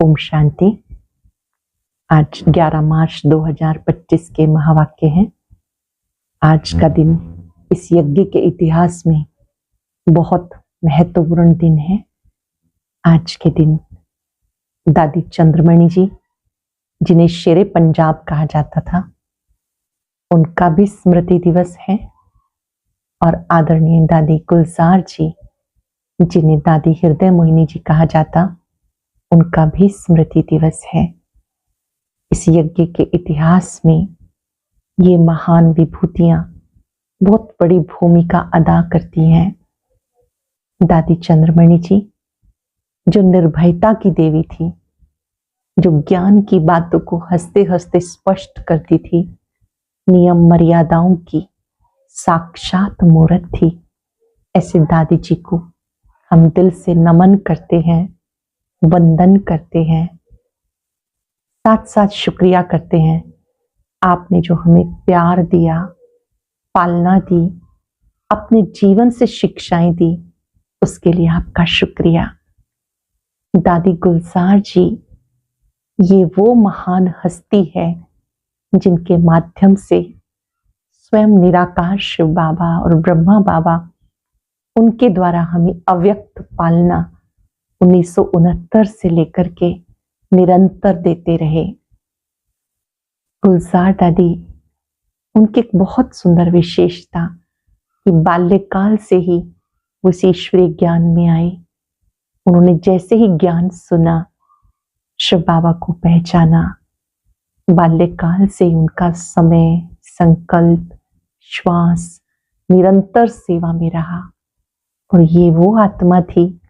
ओम शांति। आज 11 मार्च 2025 के महावाक्य हैं। आज का दिन इस यज्ञ के इतिहास में बहुत महत्वपूर्ण दिन है। आज के दिन दादी चंद्रमणि जी, जिन्हें शेरे पंजाब कहा जाता था, उनका भी स्मृति दिवस है। और आदरणीय दादी गुलजार जी, जिन्हें दादी हृदय मोहिनी जी कहा जाता, उनका भी स्मृति दिवस है। इस यज्ञ के इतिहास में ये महान विभूतियां बहुत बड़ी भूमिका अदा करती हैं। दादी चंद्रमणि जी, जो निर्भयता की देवी थी, जो ज्ञान की बातों को हंसते हंसते स्पष्ट करती थी, नियम मर्यादाओं की साक्षात मूर्त थी, ऐसे दादी जी को हम दिल से नमन करते हैं, वंदन करते हैं, साथ साथ शुक्रिया करते हैं। आपने जो हमें प्यार दिया, पालना दी, अपने जीवन से शिक्षाएं दी, उसके लिए आपका शुक्रिया। दादी गुलजार जी, ये वो महान हस्ती है जिनके माध्यम से स्वयं निराकार शिव बाबा और ब्रह्मा बाबा, उनके द्वारा हमें अव्यक्त पालना 1969 से लेकर के निरंतर देते रहे। गुलजार दादी, उनकी एक बहुत सुंदर विशेषता कि बाल्यकाल से ही वो इस ईश्वरीय ज्ञान में आए। उन्होंने जैसे ही ज्ञान सुना, शिव बाबा को पहचाना, बाल्यकाल से ही उनका समय, संकल्प, श्वास निरंतर सेवा में रहा। और ये वो आत्मा थी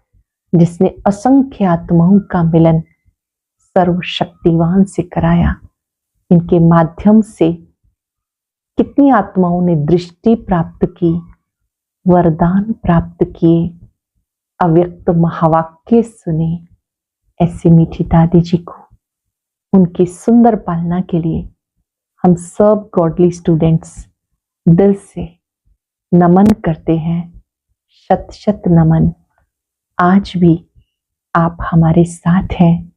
जिसने असंख्य आत्माओं का मिलन सर्वशक्तिवान से कराया। इनके माध्यम से कितनी आत्माओं ने दृष्टि प्राप्त की, वरदान प्राप्त किए, अव्यक्त महावाक्य सुने। ऐसी मीठी दादी जी को, उनकी सुंदर पालना के लिए हम सब गॉडली स्टूडेंट्स दिल से नमन करते हैं। शत शत नमन। आज भी आप हमारे साथ हैं,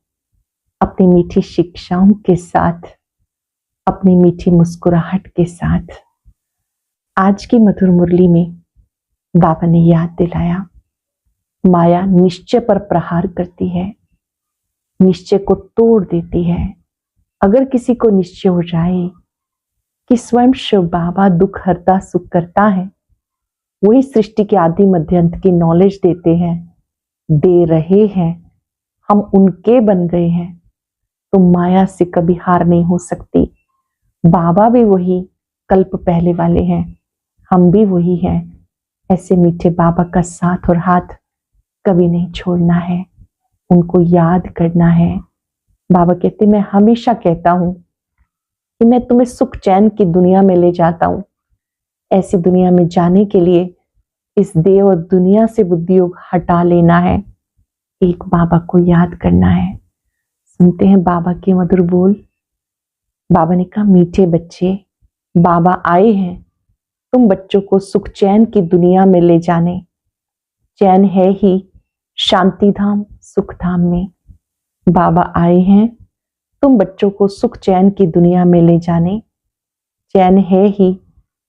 अपनी मीठी शिक्षाओं के साथ, अपनी मीठी मुस्कुराहट के साथ। आज की मधुर मुरली में बाबा ने याद दिलाया, माया निश्चय पर प्रहार करती है, निश्चय को तोड़ देती है। अगर किसी को निश्चय हो जाए कि स्वयं शिव बाबा दुख हरता सुख करता है, वही सृष्टि के आदि मध्य अंत की नॉलेज देते हैं, दे रहे हैं, हम उनके बन गए हैं, तो माया से कभी हार नहीं हो सकती। बाबा भी वही कल्प पहले वाले हैं, हम भी वही हैं। ऐसे मीठे बाबा का साथ और हाथ कभी नहीं छोड़ना है, उनको याद करना है। बाबा कहते, मैं हमेशा कहता हूं कि मैं तुम्हें सुख चैन की दुनिया में ले जाता हूं। ऐसी दुनिया में जाने के लिए इस देव और दुनिया से बुद्धि योग हटा लेना है, एक बाबा को याद करना है। सुनते हैं बाबा के मधुर बोल। बाबा ने कहा, मीठे बच्चे, बाबा आए हैं तुम बच्चों को सुख चैन की दुनिया में ले जाने। चैन है ही शांति धाम सुख धाम में। बाबा आए हैं तुम बच्चों को सुख चैन की दुनिया में ले जाने। चैन है ही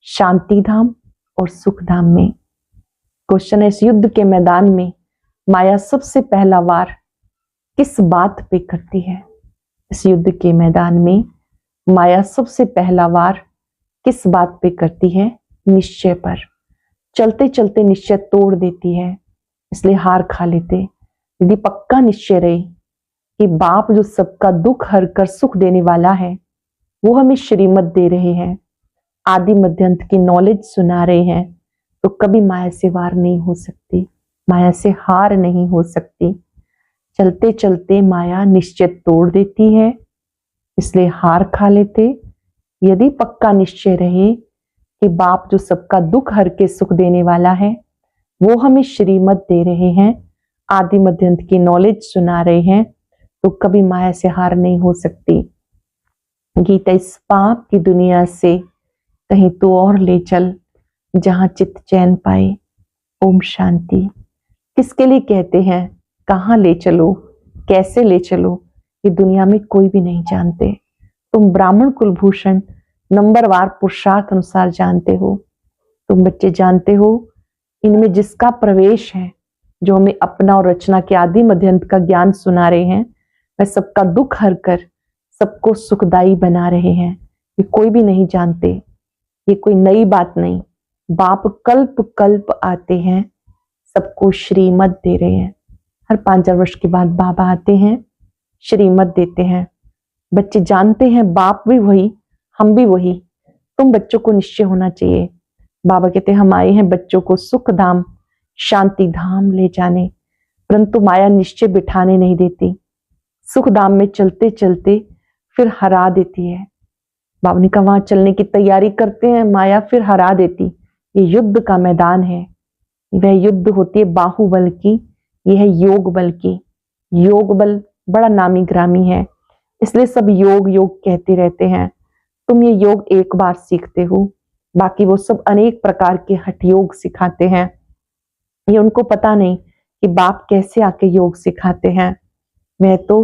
शांति धाम और सुख धाम में। क्वेश्चन है, इस युद्ध के मैदान में माया सबसे पहला वार किस बात पे करती है? इस युद्ध के मैदान में माया सबसे पहला वार किस बात पे करती है? निश्चय पर। चलते चलते निश्चय तोड़ देती है, इसलिए हार खा लेते। यदि पक्का निश्चय रहे कि बाप जो सबका दुख हर कर सुख देने वाला है, वो हमें श्रीमत दे रहे हैं, आदि मध्यंत की नॉलेज सुना रहे हैं, तो कभी माया से वार नहीं हो सकती, माया से हार नहीं हो सकती। चलते चलते माया निश्चय तोड़ देती है, इसलिए हार खा लेते। यदि पक्का निश्चय रहे कि बाप जो सबका दुख हर के सुख देने वाला है, वो हमें श्रीमत दे रहे हैं, आदि मध्यंत की नॉलेज सुना रहे हैं, तो कभी माया से हार नहीं हो सकती। गीता, इस पाप की दुनिया से कहीं तो और ले चल जहां चित्त चैन पाए। ओम शांति। किसके लिए कहते हैं? कहाँ ले चलो, कैसे ले चलो, ये दुनिया में कोई भी नहीं जानते। तुम ब्राह्मण कुलभूषण नंबरवार पुरुषार्थ अनुसार जानते हो। तुम बच्चे जानते हो, इनमें जिसका प्रवेश है, जो हमें अपना और रचना के आदि मध्यंत का ज्ञान सुना रहे हैं, वह सबका दुख हर कर सबको सुखदायी बना रहे हैं। ये कोई भी नहीं जानते, ये कोई नई बात नहीं। बाप कल्प कल्प आते हैं, सबको श्रीमत दे रहे हैं। हर 5,000 वर्ष के बाद बाबा आते हैं, श्रीमत देते हैं। बच्चे जानते हैं बाप भी वही, हम भी वही। तुम बच्चों को निश्चय होना चाहिए। बाबा कहते हैं हम आए हैं बच्चों को सुख धाम शांति धाम ले जाने, परंतु माया निश्चय बिठाने नहीं देती। सुख धाम में चलते चलते फिर हरा देती है। बाबा ने कहा वहां चलने की तैयारी करते हैं, माया फिर हरा देती। ये युद्ध का मैदान है। वह युद्ध होती है बाहुबल की, यह है योग बल की। योग बल बड़ा नामी ग्रामी है, इसलिए सब योग योग कहते रहते हैं। तुम ये योग एक बार सीखते हो, बाकी वो सब अनेक प्रकार के हठ योग सिखाते हैं। ये उनको पता नहीं कि बाप कैसे आके योग सिखाते हैं। वह तो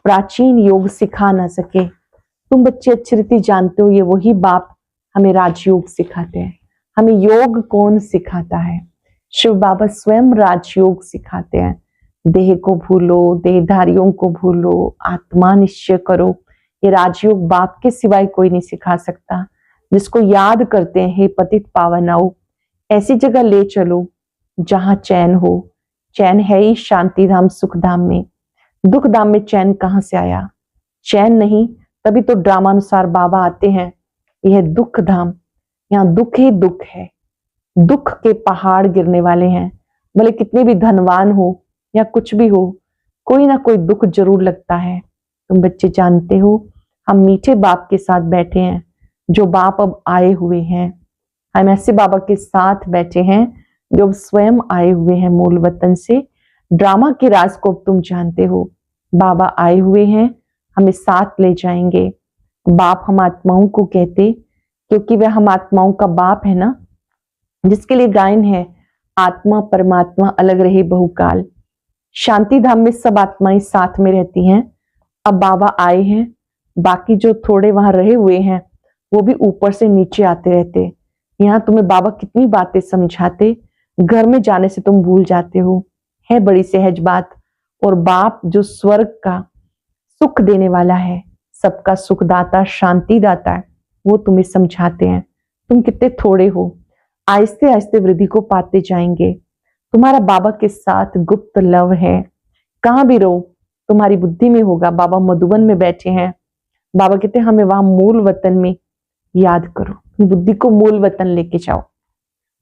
प्राचीन योग सिखा ना सके। तुम बच्चे अच्छी रीति जानते हो, ये वही बाप हमें राजयोग सिखाते हैं। हमें योग कौन सिखाता है? शिव बाबा स्वयं राजयोग सिखाते हैं। देह को भूलो, देहधारियों को भूलो, आत्मा निश्चय करो। ये राजयोग बाप के सिवाय कोई नहीं सिखा सकता। जिसको याद करते हैं, हे पतित पावन आओ, ऐसी जगह ले चलो जहां चैन हो। चैन है ही शांति धाम सुख धाम में। दुख धाम में चैन कहां से आया? चैन नहीं, तभी तो ड्रामानुसार बाबा आते हैं। यह दुख धाम, यहाँ दुख ही दुख है। दुख के पहाड़ गिरने वाले हैं। भले कितने भी धनवान हो या कुछ भी हो, कोई ना कोई दुख जरूर लगता है। तुम बच्चे जानते हो, हम मीठे बाप के साथ बैठे हैं, जो बाप अब आए हुए हैं। हम ऐसे बाबा के साथ बैठे हैं जो स्वयं आए हुए हैं मूल वतन से। ड्रामा के राज को तुम जानते हो। बाबा आए हुए हैं, हमें साथ ले जाएंगे। बाप हम आत्माओं को कहते, क्योंकि वह हम आत्माओं का बाप है ना, जिसके लिए गायन है, आत्मा परमात्मा अलग रहे बहुकाल। शांति धाम में सब आत्माएं साथ में रहती हैं। अब बाबा आए हैं, बाकी जो थोड़े वहां रहे हुए हैं वो भी ऊपर से नीचे आते रहते। यहाँ तुम्हें बाबा कितनी बातें समझाते, घर में जाने से तुम भूल जाते हो। है बड़ी सहज बात। और बाप जो स्वर्ग का सुख देने वाला है, सबका सुखदाता शांति दाता है, वो तुम्हें समझाते हैं। तुम कितने थोड़े हो, आहिस्ते आहिस्ते वृद्धि को पाते जाएंगे। तुम्हारा बाबा के साथ गुप्त लव है। कहां भी रहो तुम्हारी बुद्धि में होगा। बाबा मधुबन में बैठे हैं। बाबा कहते हैं हमें वहां मूल वतन में याद करो, बुद्धि को मूल वतन लेके जाओ।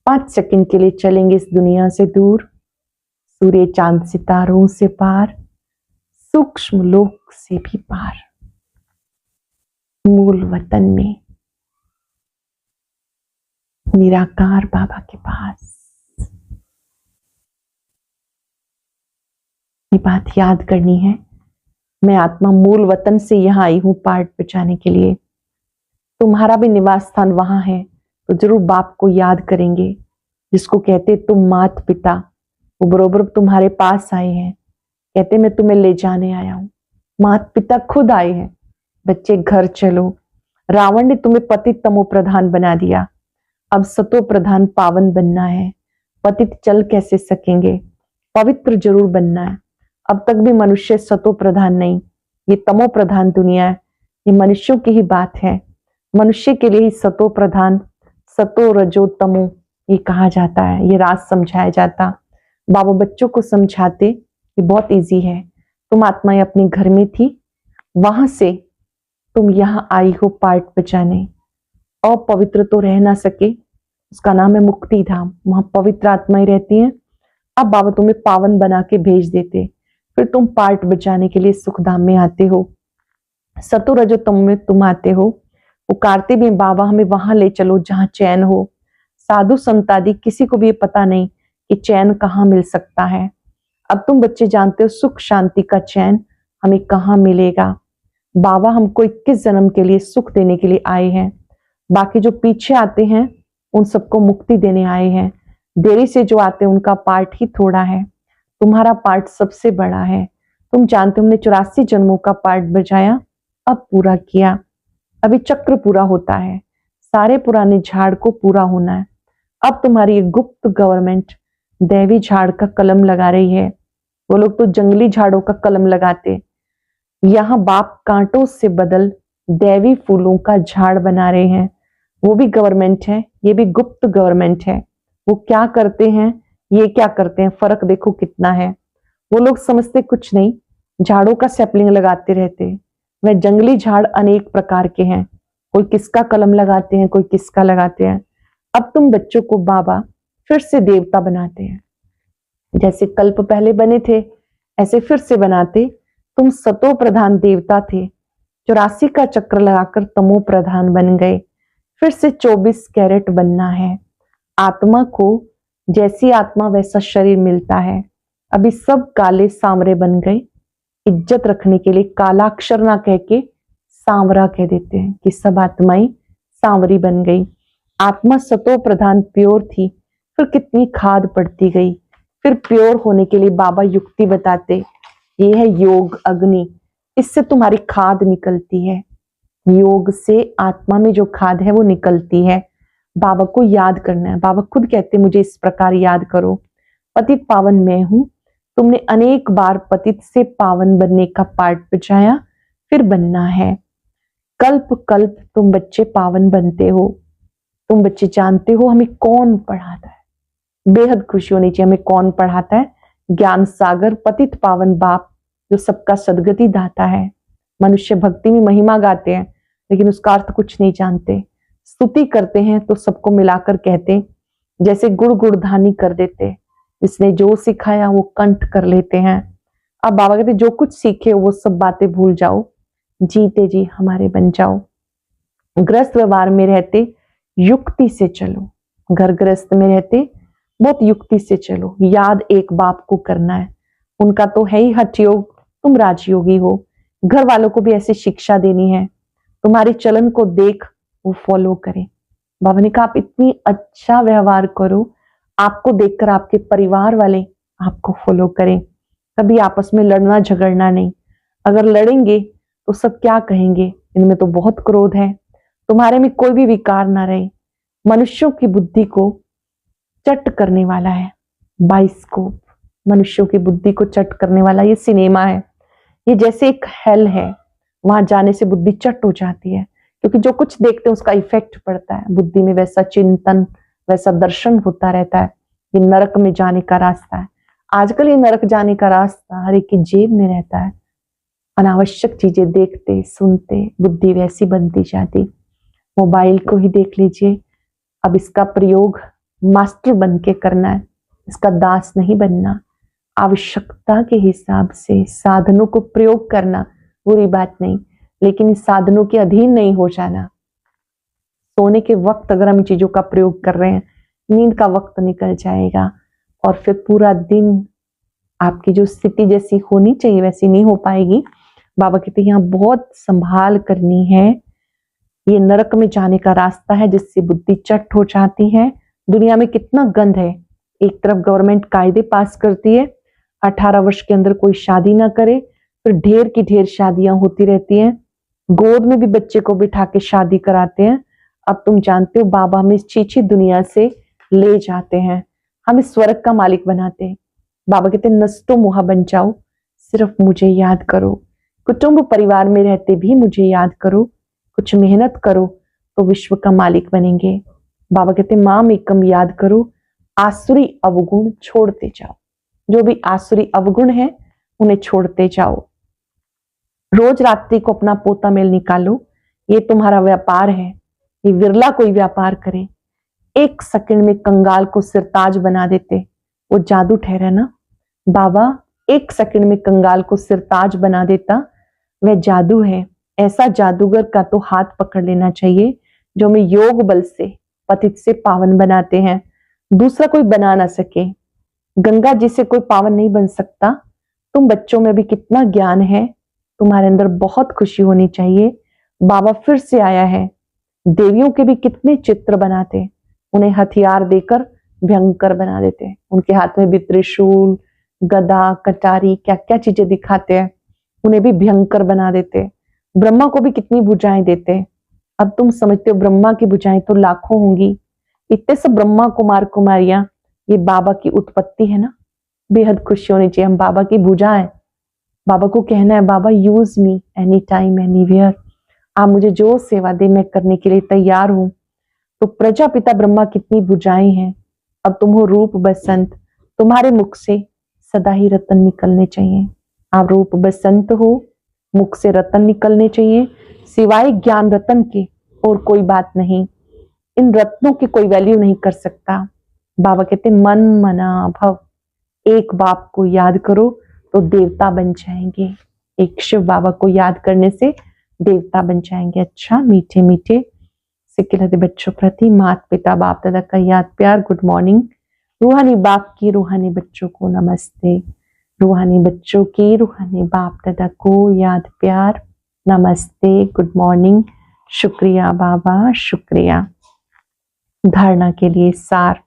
5 सेकंड के लिए चलेंगे इस दुनिया से दूर, सूर्य चांद सितारों से पार, सूक्ष्म लोक से भी पार, मूल वतन में निराकार बाबा के पास। ये बात याद करनी है। मैं आत्मा मूल वतन से यहां आई हूं पाठ बचाने के लिए। तुम्हारा भी निवास स्थान वहां है, तो जरूर बाप को याद करेंगे। जिसको कहते तुम मात पिता, वो बरोबर तुम्हारे पास आए हैं। कहते मैं तुम्हें ले जाने आया हूं। मात पिता खुद आए हैं। बच्चे घर चलो। रावण ने तुम्हें पतित तमो प्रधान बना दिया, अब सतो प्रधान पावन बनना है। पतित चल कैसे सकेंगे, पवित्र जरूर बनना है। अब तक भी मनुष्य सतो प्रधान नहीं, ये तमो प्रधान दुनिया है। ये मनुष्यों की ही बात है। मनुष्य के लिए ही सतो प्रधान, सतो रजो तमो ये कहा जाता है, ये राज समझाया जाता। बाबा बच्चों को समझाते ये बहुत इजी है। तुम आत्माएं अपने घर में थी, वहां से तुम यहाँ आई हो पाठ बचाने। अपवित्र तो रह ना सके, उसका नाम है मुक्ति धाम। वहां पवित्र आत्माएं रहती हैं। अब बाबा तुम्हें पावन बना के भेज देते, फिर तुम पाठ बचाने के लिए सुख धाम में आते हो। सतो रजो तम में तुम आते हो, पुकारते भी बाबा हमें वहां ले चलो जहां चैन हो। साधु संत आदि किसी को भी ये पता नहीं कि चैन कहाँ मिल सकता है। अब तुम बच्चे जानते हो सुख शांति का चैन हमें कहाँ मिलेगा। बाबा हमको 21 जन्म के लिए सुख देने के लिए आए हैं। बाकी जो पीछे आते हैं उन सबको मुक्ति देने आए हैं। देरी से जो आते हैं उनका पार्ट ही थोड़ा है। तुम्हारा पार्ट सबसे बड़ा है। तुम जानते हो हमने 84 जन्मों का पार्ट बजाया, अब पूरा किया, अभी चक्र पूरा होता है, सारे पुराने झाड़ को पूरा होना है। अब तुम्हारी एक गुप्त गवर्नमेंट दैवी झाड़ का कलम लगा रही है। वो लोग तो जंगली झाड़ों का कलम लगाते, यहाँ बाप कांटों से बदल दैवी फूलों का झाड़ बना रहे हैं। वो भी गवर्नमेंट है, ये भी गुप्त गवर्नमेंट है। वो क्या करते हैं, ये क्या करते हैं, फर्क देखो कितना है। वो लोग समझते कुछ नहीं, झाड़ों का सैपलिंग लगाते रहते। वह जंगली झाड़ अनेक प्रकार के हैं, कोई किसका कलम लगाते हैं, कोई किसका लगाते हैं। अब तुम बच्चों को बाबा फिर से देवता बनाते हैं, जैसे कल्प पहले बने थे ऐसे फिर से बनाते। तुम सतो प्रधान देवता थे, 84 का चक्र लगाकर तमो प्रधान बन गए, फिर से 24 कैरेट बनना है। आत्मा को जैसी आत्मा वैसा शरीर मिलता है। अभी सब काले सांवरे बन गए, इज्जत रखने के लिए कालाक्षर ना कह के सांवरा कह देते हैं कि सब आत्माएं सांवरी बन गई। आत्मा सतो प्रधान प्योर थी, फिर कितनी खाद पड़ती गई, फिर प्योर होने के लिए बाबा युक्ति बताते, ये है योग अग्नि, इससे तुम्हारी खाद निकलती है। योग से आत्मा में जो खाद है वो निकलती है। बाबा को याद करना है। बाबा खुद कहते मुझे इस प्रकार याद करो, पतित पावन मैं हूं। तुमने अनेक बार पतित से पावन बनने का पाठ बजाया, फिर बनना है। कल्प कल्प तुम बच्चे पावन बनते हो। तुम बच्चे जानते हो हमें कौन पढ़ाता है, बेहद खुशी होनी चाहिए। हमें कौन पढ़ाता है? ज्ञान सागर पतित पावन बाप, जो सबका सदगति दाता है। मनुष्य भक्ति में महिमा गाते हैं लेकिन उसका अर्थ कुछ नहीं जानते। स्तुति करते हैं तो सबको मिलाकर कहते, जैसे गुड़ गुड़धानी कर देते, जिसने जो सिखाया वो कंठ कर लेते हैं। अब बाबा कहते जो कुछ सीखे वो सब बातें भूल जाओ, जीते जी हमारे बन जाओ। ग्रस्त व्यवहार में रहते युक्ति से चलो, घर गृहस्थ में रहते बहुत युक्ति से चलो। याद एक बाप को करना है, उनका तो है ही हठ योग, तुम राजयोगी हो। घर वालों को भी ऐसी शिक्षा देनी है, तुम्हारे चलन को देख वो फॉलो करें। बाबा ने कहा आप इतनी अच्छा व्यवहार करो, आपको देखकर आपके परिवार वाले आपको फॉलो करें। कभी आपस में लड़ना झगड़ना नहीं, अगर लड़ेंगे तो सब क्या कहेंगे, इनमें तो बहुत क्रोध है। तुम्हारे में कोई भी विकार ना रहे। मनुष्यों की बुद्धि को चट करने वाला है बाइस्कोप, मनुष्यों की बुद्धि को चट करने वाला ये सिनेमा है। ये जैसे एक हेल है, वहां जाने से बुद्धि चट हो जाती है, क्योंकि जो कुछ देखते हैं उसका इफेक्ट पड़ता है बुद्धि में, वैसा चिंतन वैसा दर्शन होता रहता है। ये नरक में जाने का रास्ता है। आजकल ये नरक जाने का रास्ता हर एक की जेब में रहता है। अनावश्यक चीजें देखते सुनते बुद्धि वैसी बनती जाती। मोबाइल को ही देख लीजिए, अब इसका प्रयोग मास्टर बन के करना है, इसका दास नहीं बनना। आवश्यकता के हिसाब से साधनों को प्रयोग करना बुरी बात नहीं, लेकिन इस साधनों के अधीन नहीं हो जाना। सोने के वक्त अगर हम इन चीजों का प्रयोग कर रहे हैं, नींद का वक्त निकल जाएगा और फिर पूरा दिन आपकी जो स्थिति जैसी होनी चाहिए वैसी नहीं हो पाएगी। बाबा कहते हैं यहाँ बहुत संभाल करनी है। ये नरक में जाने का रास्ता है जिससे बुद्धि चट हो जाती है। दुनिया में कितना गंद है। एक तरफ गवर्नमेंट कायदे पास करती है 18 वर्ष के अंदर कोई शादी ना करे, फिर ढेर की ढेर शादियां होती रहती हैं। गोद में भी बच्चे को बिठा के शादी कराते हैं। अब तुम जानते हो बाबा हमें इस चीची दुनिया से ले जाते हैं, हमें स्वर्ग का मालिक बनाते हैं। बाबा कहते नस्तो मुहा बन जाओ, सिर्फ मुझे याद करो। कुटुंब परिवार में रहते भी मुझे याद करो, कुछ मेहनत करो तो विश्व का मालिक बनेंगे। बाबा कहते माम एकम याद करो, आसुरी अवगुण छोड़ते जाओ। जो भी आसुरी अवगुण है उन्हें छोड़ते जाओ। रोज रात्रि को अपना पोता मेल निकालो, ये तुम्हारा व्यापार है। ये विरला कोई व्यापार करे। एक सेकंड में कंगाल को सिरताज बना देते, वो जादू ठहरा ना। बाबा एक सेकंड में कंगाल को सिरताज बना देता, वह जादू है। ऐसा जादूगर का तो हाथ पकड़ लेना चाहिए जो हमें योग बल से पतित से पावन बनाते हैं, दूसरा कोई बना ना सके। गंगा जी से कोई पावन नहीं बन सकता। तुम बच्चों में भी कितना ज्ञान है, तुम्हारे अंदर बहुत खुशी होनी चाहिए। बाबा फिर से आया है। देवियों के भी कितने चित्र बनाते, उन्हें हथियार देकर भयंकर बना देते। उनके हाथ में भी त्रिशूल गदा, कटारी, क्या क्या चीजें दिखाते हैं, उन्हें भी भयंकर बना देते। ब्रह्मा को भी कितनी भुजाएं देते। अब तुम समझते हो ब्रह्मा की भुजाएं तो लाखों होंगी। इतने सब ब्रह्मा कुमार कुमारियां, ये बाबा की उत्पत्ति है ना। बेहद खुशी होनी चाहिए, हम बाबा की भुजा है। बाबा को कहना है, बाबा use me any time anywhere, आप मुझे जो सेवा दे मैं करने के लिए तैयार हूं। तो प्रजापिता ब्रह्मा कितनी भुजाएं हैं। अब तुम हो रूप बसंत, तुम्हारे मुख से सदा ही रतन निकलने चाहिए। आप रूप बसंत हो, मुख से रतन निकलने चाहिए, सिवाय ज्ञान रतन के और कोई बात नहीं। इन रत्नों की कोई वैल्यू नहीं कर सकता। बाबा कहते मन मना भव, एक बाप को याद करो तो देवता बन जाएंगे। एक शिव बाबा को याद करने से देवता बन जाएंगे। अच्छा, मीठे मीठे सिक्किलते बच्चों प्रति माता पिता बाप दादा का याद प्यार गुड मॉर्निंग। रूहानी बाप की रूहानी बच्चों को नमस्ते। रूहानी बच्चों की रूहानी बाप दादा को याद प्यार नमस्ते, गुड मॉर्निंग। शुक्रिया बाबा, शुक्रिया। धारणा के लिए सार,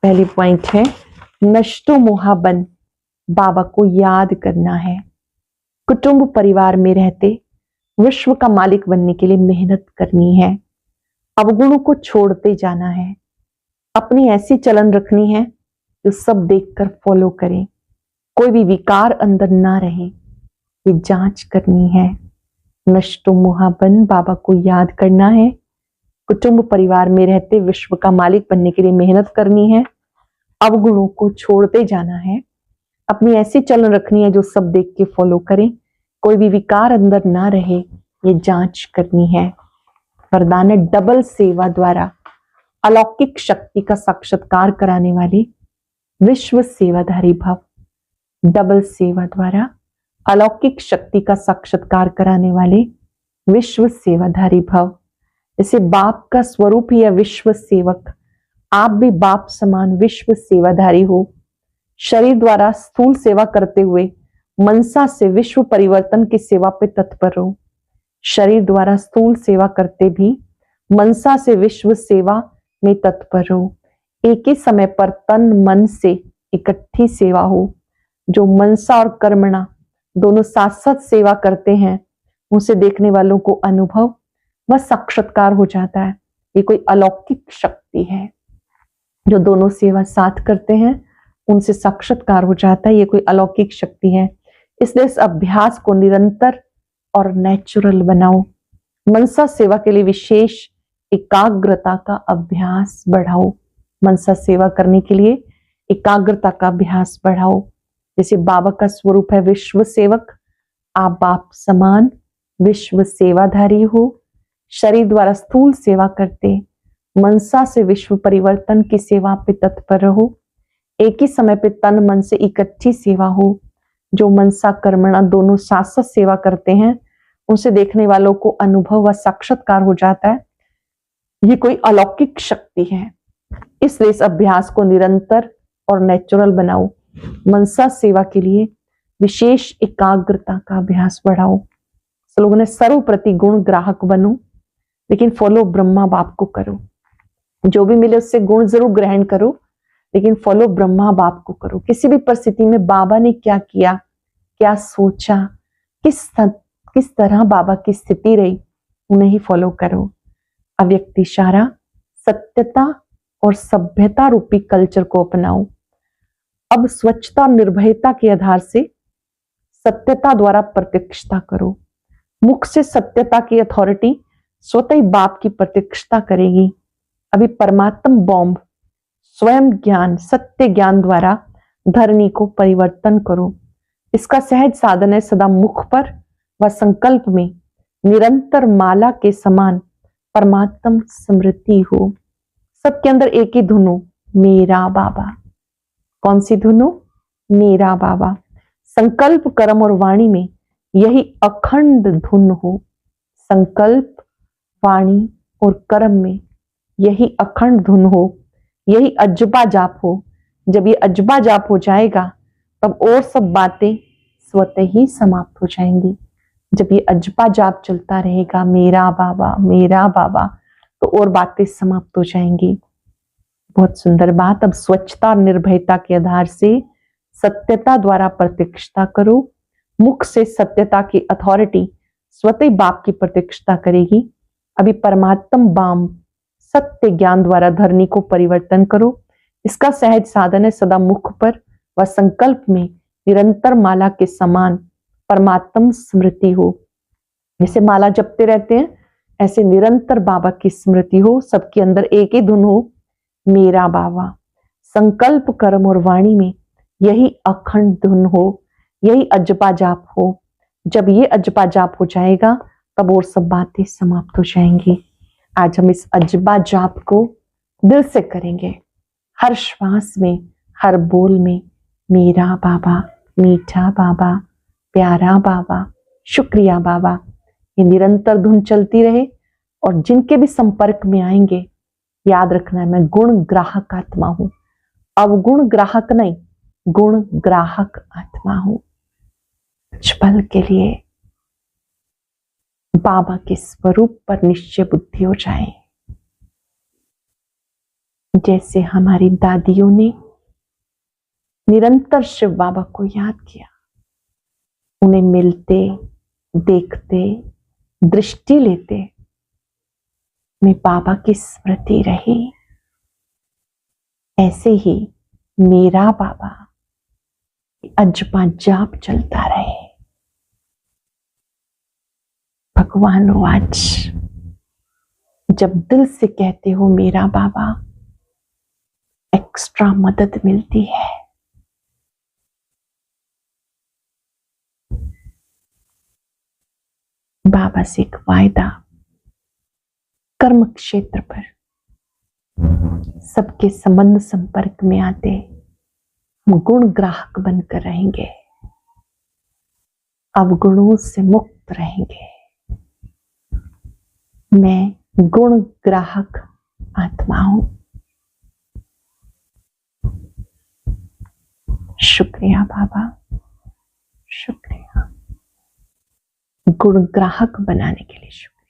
पहली पॉइंट है नष्टो मोहाबन, बाबा को याद करना है। कुटुंब परिवार में रहते विश्व का मालिक बनने के लिए मेहनत करनी है। अवगुणों को छोड़ते जाना है। अपनी ऐसी चलन रखनी है जो सब देखकर फॉलो करें। कोई भी विकार अंदर ना रहे, ये जांच करनी है। नष्टो मोहाबन, बाबा को याद करना है। कुटुंब परिवार में रहते विश्व का मालिक बनने के लिए मेहनत करनी है। अवगुणों को छोड़ते जाना है। अपनी ऐसी चलन रखनी है जो सब देख के फॉलो करें। कोई भी विकार अंदर ना रहे, ये जांच करनी है। वरदान है डबल सेवा द्वारा अलौकिक शक्ति का साक्षात्कार कराने वाले विश्व सेवाधारी भव। डबल सेवा द्वारा अलौकिक शक्ति का साक्षात्कार कराने वाले विश्व सेवाधारी भव। जैसे बाप का स्वरूप ही है विश्व सेवक, आप भी बाप समान विश्व सेवाधारी हो। शरीर द्वारा स्थूल सेवा करते हुए मनसा से विश्व परिवर्तन की सेवा पे तत्पर हो। शरीर द्वारा स्थूल सेवा करते भी मनसा से विश्व सेवा में तत्पर हो। एक ही समय पर तन मन से इकट्ठी सेवा हो। जो मनसा और कर्मणा दोनों साथ साथ सेवा करते हैं, उसे देखने वालों को अनुभव व साक्षात्कार हो जाता है। ये कोई अलौकिक शक्ति है। जो दोनों सेवा साथ करते हैं उनसे साक्षात्कार हो जाता है। ये कोई अलौकिक शक्ति है। इसलिए इस अभ्यास को निरंतर और नेचुरल बनाओ। मनसा सेवा के लिए विशेष एकाग्रता का अभ्यास बढ़ाओ। मनसा सेवा करने के लिए एकाग्रता का अभ्यास बढ़ाओ। जैसे बाबा का स्वरूप है विश्व सेवक, आप बाप समान विश्व सेवाधारी हो। शरीर द्वारा स्थूल सेवा करते मनसा से विश्व परिवर्तन की सेवा पे तत्पर रहो। एक ही समय पे तन मन से इकट्ठी सेवा हो। जो मनसा कर्मणा दोनों साथ साथ सेवा करते हैं, उनसे देखने वालों को अनुभव व साक्षात्कार हो जाता है। ये कोई अलौकिक शक्ति है। इसलिए इस अभ्यास को निरंतर और नेचुरल बनाओ। मनसा सेवा के लिए विशेष एकाग्रता का अभ्यास बढ़ाओ। लोगों ने सर्वप्रति गुण ग्राहक बनो, लेकिन फॉलो ब्रह्मा बाप को करो। जो भी मिले उससे गुण जरूर ग्रहण करो, लेकिन फॉलो ब्रह्मा बाप को करो। किसी भी परिस्थिति में बाबा ने क्या किया, क्या सोचा, किस तरह बाबा की स्थिति रही, उन्हें ही फॉलो करो। अव्यक्त इशारा, सत्यता और सभ्यता रूपी कल्चर को अपनाओ। अब स्वच्छता और निर्भयता के आधार से सत्यता द्वारा प्रत्यक्षता करो। मुख से सत्यता की अथॉरिटी स्वतः ही बाप की प्रत्यक्षता करेगी। अभी परमात्म बॉम्ब स्वयं ज्ञान, सत्य ज्ञान द्वारा धरनी को परिवर्तन करो। इसका सहज साधन है सदा मुख पर व संकल्प में निरंतर माला के समान परमात्म स्मृति हो। सबके अंदर एक ही धुन हो, मेरा बाबा। कौन सी धुन हो? मेरा बाबा। संकल्प, कर्म और वाणी में यही अखंड धुन हो। संकल्प, वाणी और कर्म में यही अखंड धुन हो। यही अजबा जाप हो। जब ये अजबा जाप हो जाएगा तब और सब बातें स्वतः ही समाप्त हो जाएंगी। जब ये अजबा जाप चलता रहेगा, मेरा बाबा, तो और बातें समाप्त हो जाएंगी। बहुत सुंदर बात। अब स्वच्छता और निर्भयता के आधार से सत्यता द्वारा प्रत्यक्षता करो। मुख से सत्यता की अथॉरिटी स्वतः बाप की प्रत्यक्षता करेगी। अभी परमात्म बाम सत्य ज्ञान द्वारा धरनी को परिवर्तन करो। इसका सहज साधन है सदा मुख पर व संकल्प में निरंतर माला के समान परमात्म स्मृति हो। जैसे माला जपते रहते हैं ऐसे निरंतर बाबा की स्मृति हो। सबके अंदर एक ही धुन हो, मेरा बाबा। संकल्प कर्म और वाणी में यही अखंड धुन हो, यही अजपा जाप हो। जब ये अजपा जाप हो जाएगा तब और सब बातें समाप्त हो जाएंगी। आज हम इस अजपा जाप को दिल से करेंगे। हर श्वास में, हर बोल में मेरा बाबा, मीठा बाबा, प्यारा बाबा, शुक्रिया बाबा। ये निरंतर धुन चलती रहे और जिनके भी संपर्क में आएंगे याद रखना है मैं गुण ग्राहक आत्मा हूं। अवगुण ग्राहक नहीं, गुण ग्राहक आत्मा हूं। कुछ पल के लिए बाबा के स्वरूप पर निश्चय बुद्धि हो जाए। जैसे हमारी दादियों ने निरंतर शिव बाबा को याद किया, उन्हें मिलते, देखते, दृष्टि लेते में बाबा की स्मृति रही। ऐसे ही मेरा बाबा अजपा जाप चलता रहे। भगवान आज जब दिल से कहते हो मेरा बाबा, एक्स्ट्रा मदद मिलती है। बाबा से एक वायदा, कर्म क्षेत्र पर सबके संबंध संपर्क में आते हम गुण ग्राहक बनकर रहेंगे, अवगुणों से मुक्त रहेंगे। मैं गुण ग्राहक आत्मा हूं। शुक्रिया बाबा, शुक्रिया। गुण ग्राहक बनाने के लिए शुक्रिया।